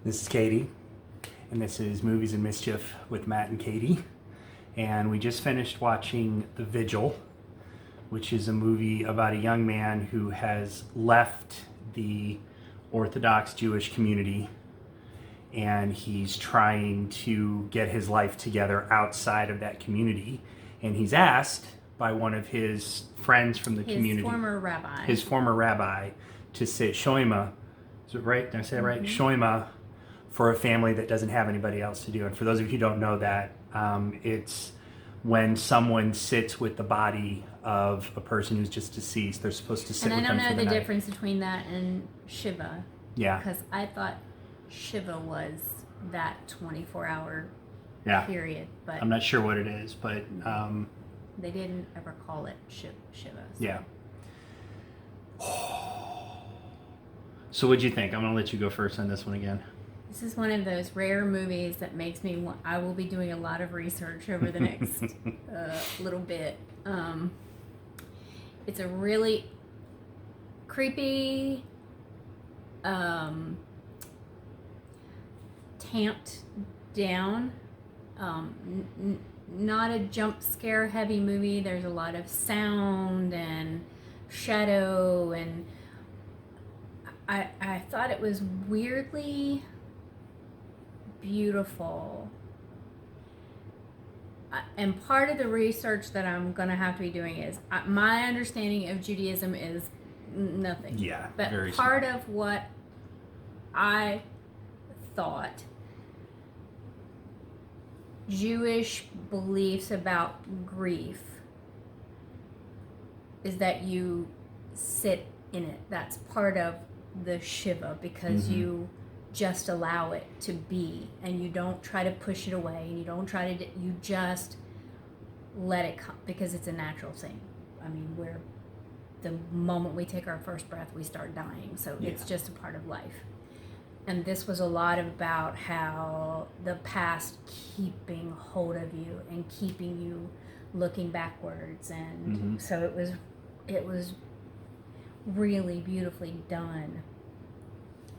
This is Katie, and this is Movies and Mischief with Matt-n-Katy. And we just finished watching The Vigil, which is a movie about a young man who has left the Orthodox Jewish community, and he's trying to get his life together outside of that community. And he's asked by one of his friends from the community, his former rabbi, to say shoima. Is it right? Did I say it right? Shoima, for a family that doesn't have anybody else to do. And for those of you who don't know that, it's when someone sits with the body of a person who's just deceased. They're supposed to sit with them for the night. And I don't know the difference between that and Shiva. Yeah. Because I thought Shiva was that 24-hour period. But I'm not sure what it is, but... they didn't ever call it Shiva. So. Yeah. So what'd you think? I'm going to let you go first on this one again. This is one of those rare movies that makes me want... I will be doing a lot of research over the next little bit. It's a really creepy, tamped down, not a jump scare heavy movie. There's a lot of sound and shadow, and I thought it was weirdly beautiful. And part of the research that I'm going to have to be doing is my understanding of Judaism is nothing. Yeah, but very part small. of what I thought Jewish beliefs about grief is that you sit in it. That's part of the Shiva, because you just allow it to be, and you don't try to push it away, and you don't try to, you just let it come, because it's a natural thing. I mean, we're, the moment we take our first breath, we start dying, so it's just a part of life. And this was a lot about how the past keeping hold of you and keeping you looking backwards, and so it was really beautifully done.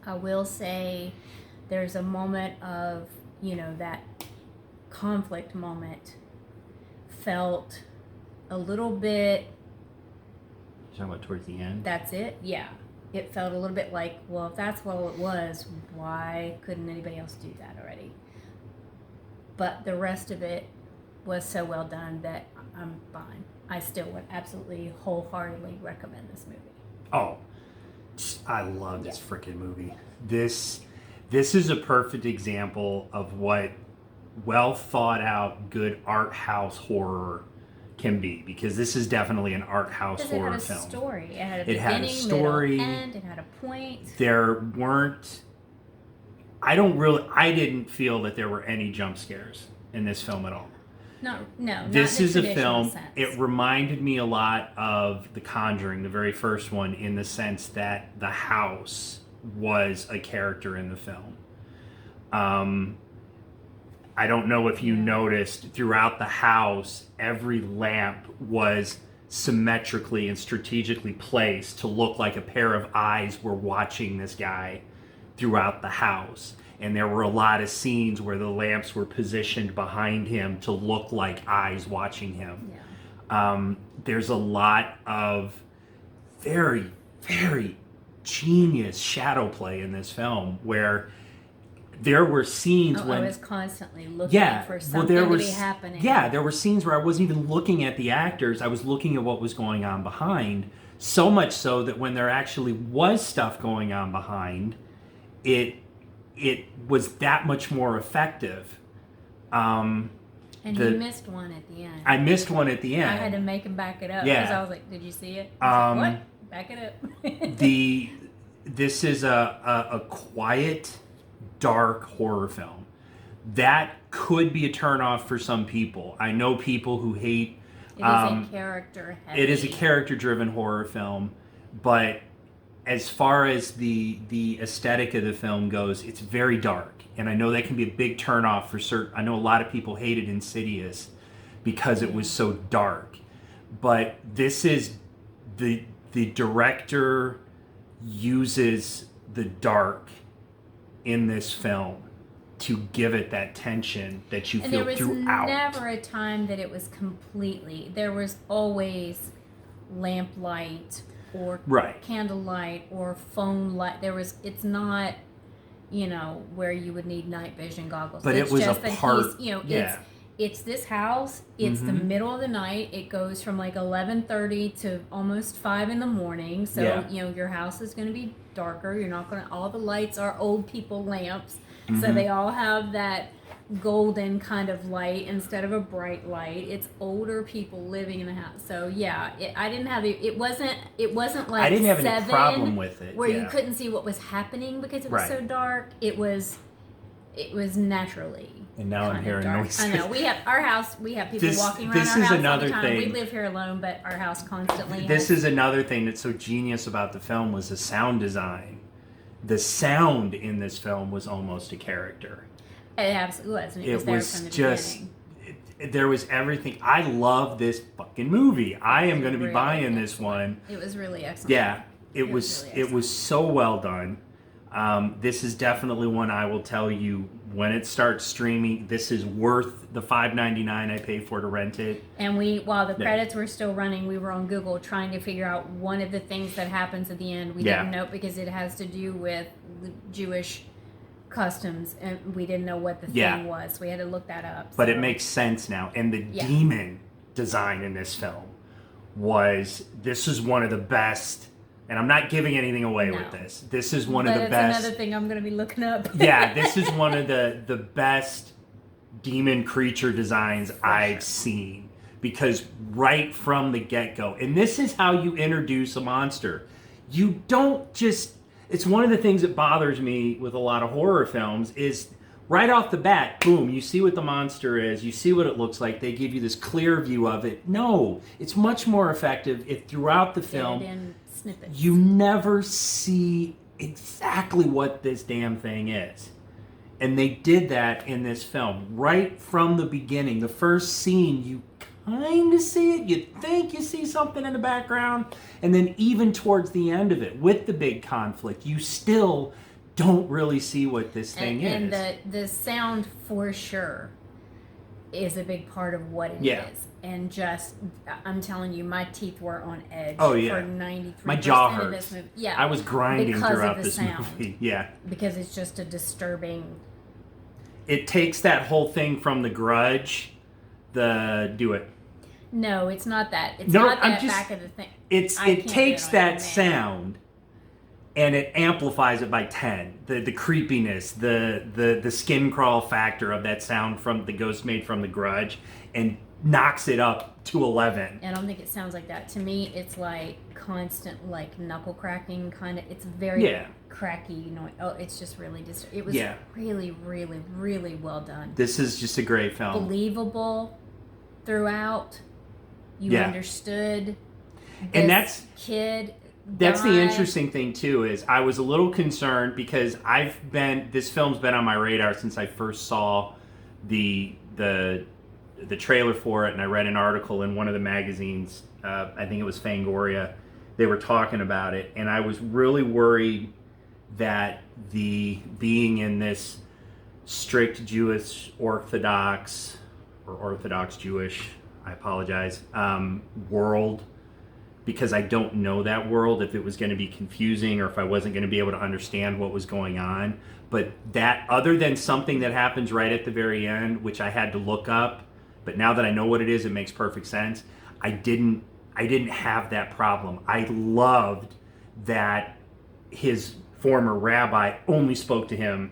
I will say there's a moment of, that conflict moment felt a little bit... You're talking about towards the end? That's it? Yeah. It felt a little bit like, well, if that's what it was, why couldn't anybody else do that already? But the rest of it was so well done that I'm fine. I still would absolutely wholeheartedly recommend this movie. Oh, I love this freaking movie. This is a perfect example of what well thought out, good art house horror can be, because this is definitely an art house horror film. It had a story. It had a beginning, middle, end. It had a point. There weren't... I didn't feel that there were any jump scares in this film at all. No. This is a film. Sense. It reminded me a lot of The Conjuring, the very first one, in the sense that the house was a character in the film. I don't know if you noticed, throughout the house, every lamp was symmetrically and strategically placed to look like a pair of eyes were watching this guy throughout the house. And there were a lot of scenes where the lamps were positioned behind him to look like eyes watching him. Yeah. There's a lot of very, very genius shadow play in this film, where there were scenes when... I was constantly looking for something to be happening. Yeah, there were scenes where I wasn't even looking at the actors. I was looking at what was going on behind. So much so that when there actually was stuff going on behind, it was that much more effective. And you missed one at the end. I missed one at the end. I had to make him back it up, because I was like, did you see it? What? Back it up. This is a quiet, dark horror film. That could be a turnoff for some people. I know people who hate... It is a character heavy. It is a character-driven horror film, but as far as the aesthetic of the film goes, it's very dark. And I know that can be a big turnoff for certain... I know a lot of people hated Insidious because it was so dark. But this is... The director uses the dark in this film to give it that tension that you and feel there was throughout. never a time that it was completely. There was always lamplight or Right. candlelight or phone light. It's not, where you would need night vision goggles. But it's it was just a that part. it's this house. It's the middle of the night. It goes from like 11:30 to almost 5 in the morning. So your house is going to be darker. You're not going to. All the lights are old people lamps, so they all have that golden kind of light instead of a bright light. It's older people living in the house. So I didn't have it wasn't like I didn't have Seven, any problem with it. where you couldn't see what was happening because it was so dark. It was naturally. And now I'm hearing dark. noises. I know. We have people walking around our house all the time. We live here alone, but our house constantly This is another thing that's so genius about the film was the sound design. The sound in this film was almost a character. It absolutely was. And it was there from the beginning. There was everything. I love this fucking movie. I am going to be really buying this excellent. one. It was really excellent. Yeah, it was so well done. This is definitely one I will tell you when it starts streaming. This is worth the $5.99 I pay for to rent it. And while the credits were still running, we were on Google trying to figure out one of the things that happens at the end. We didn't know because it has to do with the Jewish customs, and we didn't know what the thing was. So we had to look that up. But it makes sense now. And the demon design in this film this is one of the best. And I'm not giving anything away with this. This is one of the best. That's another thing I'm going to be looking up. This is one of the best demon creature designs I've seen. Because right from the get-go, and this is how you introduce a monster. You don't just... It's one of the things that bothers me with a lot of horror films is right off the bat, boom, you see what the monster is, you see what it looks like, they give you this clear view of it. No, it's much more effective if throughout the film... Snippets. You never see exactly what this damn thing is. And they did that in this film. Right from the beginning, the first scene, you kind of see it. You think you see something in the background. And then even towards the end of it, with the big conflict, you still don't really see what this thing is. And the sound, for sure, is a big part of what it is. And I'm telling you, my teeth were on edge for 93% my jaw of hurts. this movie. Yeah, I was grinding throughout this sound. movie. Yeah. Because it's just a disturbing... It takes that whole thing from The Grudge, do it. No, it's not that. It's not that back of the thing. It takes that sound and it amplifies it by 10. The creepiness, the skin crawl factor of that sound from the ghost made from The Grudge, and knocks it up to 11. I don't think it sounds like that. To me, it's like constant, like knuckle cracking kind of. It's very cracky noise. Oh, it's just really it was really, really, really well done. This is just a great film. Believable throughout. You understood. And kid. That's the interesting thing too. Is I was a little concerned because this film's been on my radar since I first saw the trailer for it, and I read an article in one of the magazines, I think it was Fangoria, they were talking about it, and I was really worried that being in this strict Jewish Orthodox Jewish, I apologize, world, because I don't know that world, if it was going to be confusing or if I wasn't going to be able to understand what was going on. But that, other than something that happens right at the very end, which I had to look up, but now that I know what it is, it makes perfect sense. I didn't have that problem. I loved that his former rabbi only spoke to him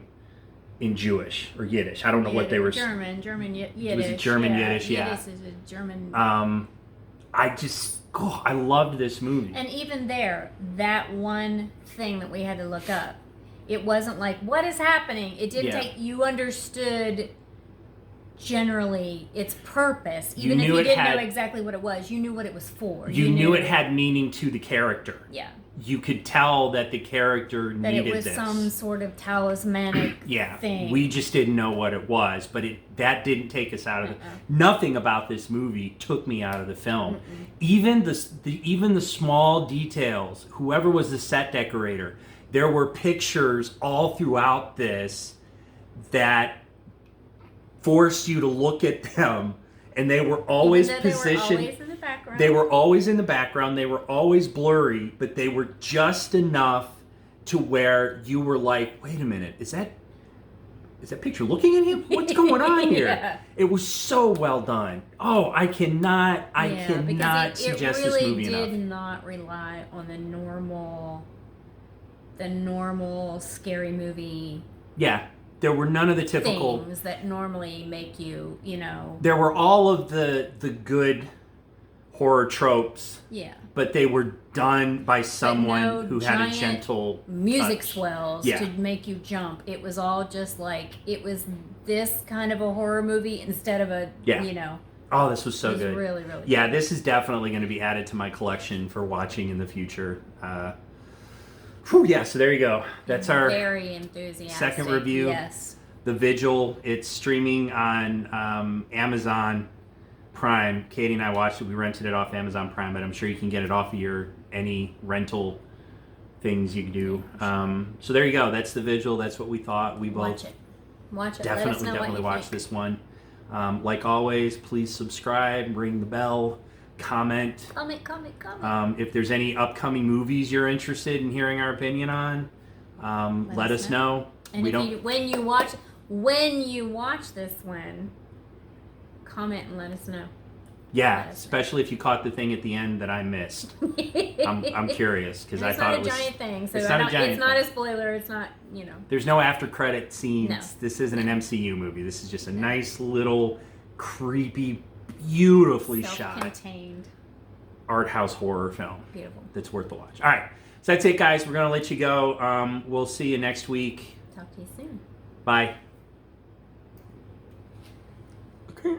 in Jewish or Yiddish. I don't know what they were. German, Yiddish. Was it German, Yiddish? Yeah. Yiddish is a German. I loved this movie. And even there, that one thing that we had to look up, it wasn't like, what is happening? It didn't take, you understood generally its purpose. Even if you didn't know exactly what it was, you knew what it was for. You knew it had meaning to the character. Yeah. You could tell that the character needed this. That it was some sort of talismanic thing. We just didn't know what it was, but that didn't take us out of it. Nothing about this movie took me out of the film. Even the small details. Whoever was the set decorator, there were pictures all throughout this that forced you to look at them, and they were always positioned. They were always in the background. They were always in the background. They were always blurry, but they were just enough to where you were like, "Wait a minute, is that picture looking at him? What's going on here?" Yeah. It was so well done. Oh, I cannot suggest this movie enough. It really did not rely on the normal scary movie. Yeah, there were none of the typical things that normally make you, There were all of the good horror tropes. Yeah. But they were done by someone who had a giant gentle music touch. swells to make you jump. It was all just like, it was this kind of a horror movie instead of a, Oh, this was so it was good. Really, really Yeah, good. this is definitely going to be added to my collection for watching in the future. So there you go. That's our very enthusiastic second review. Yes. The Vigil. It's streaming on Amazon Prime. Katie and I watched it. We rented it off Amazon Prime, but I'm sure you can get it off of any rental things you can do. So there you go. That's The Vigil. That's what we thought. We both Watch it. Definitely watch this one. Like always, please subscribe, ring the bell, comment. Comment. If there's any upcoming movies you're interested in hearing our opinion on, let us know. And when you watch this one, comment and let us know. Yeah, especially if you caught the thing at the end that I missed. I'm curious because I thought it was. It's not a giant thing, so it's not a spoiler. It's not, There's no after credit scenes. No. This isn't an MCU movie. This is just a nice little creepy, beautifully shot, self-contained art house horror film. Beautiful. That's worth the watch. All right, so that's it, guys. We're gonna let you go. We'll see you next week. Talk to you soon. Bye. Okay.